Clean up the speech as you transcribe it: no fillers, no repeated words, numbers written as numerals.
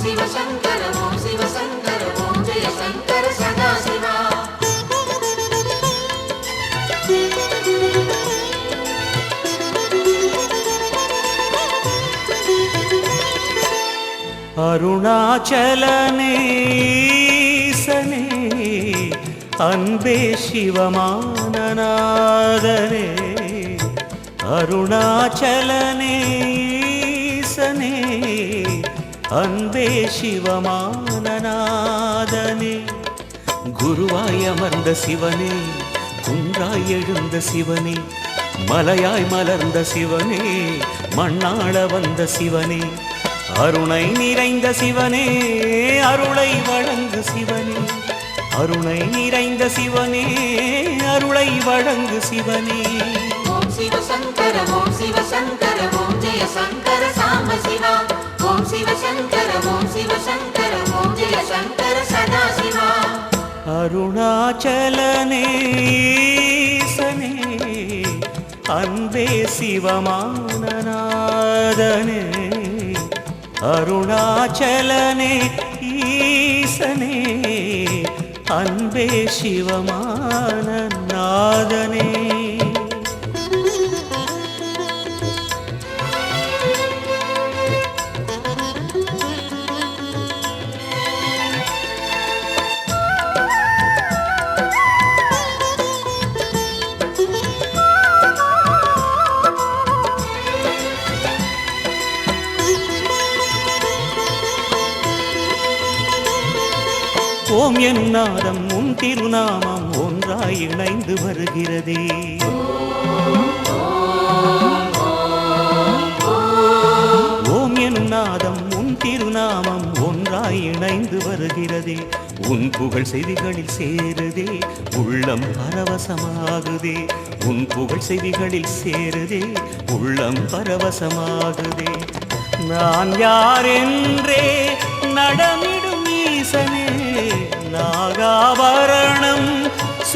शिव शंकर ओम शिव शंकर ओम जय शंकर सदाशिवा அருணாச்சலனே ஈசனே அன்பே சிவமானநாதனே அருணாச்சலனே ஈசனே அன்பே சிவமானநாதனே குருவாய் அமர்ந்த சிவனே குன்றாய் எழுந்த சிவனே மலையாய் மலர்ந்த சிவனே மண்ணாள வந்த சிவனே அருணை நிறைந்த சிவனே அருளை வழங்கு சிவனே அருணை நிறைந்த சிவனே அருளை வழங்கு சிவனே ஓம் சிவ சங்கர ஓம் சிவ சங்கர ஓம் ஜெய சங்கர சாம்ப சிவா ஓம் சிவ சங்கர ஓம் சிவ சங்கர ஓம் ஜெய சங்கர சதாசிவா அருணாச்சலனே ஈசனே அன்பே சிவமானநாதனே அருணாச்சலனே ஈசனே அன்பே சிவமானநாதனே ஓம் எனும் நாதம் உன் திருநாமம் ஒன்றாய் இணைந்து வருகிறதே ஓம் எனும் நாதம் உன் திருநாமம் ஒன்றாய் இணைந்து வருகிறதே உன் புகழ் செவிகளில் சேருதே உள்ளம் பரவசமாகுதே உன் புகழ் செவிகளில் சேருதே உள்ளம் பரவசமாகுதே நான் யார் என்றே நடமிடும் ஈசனே நாகாபரண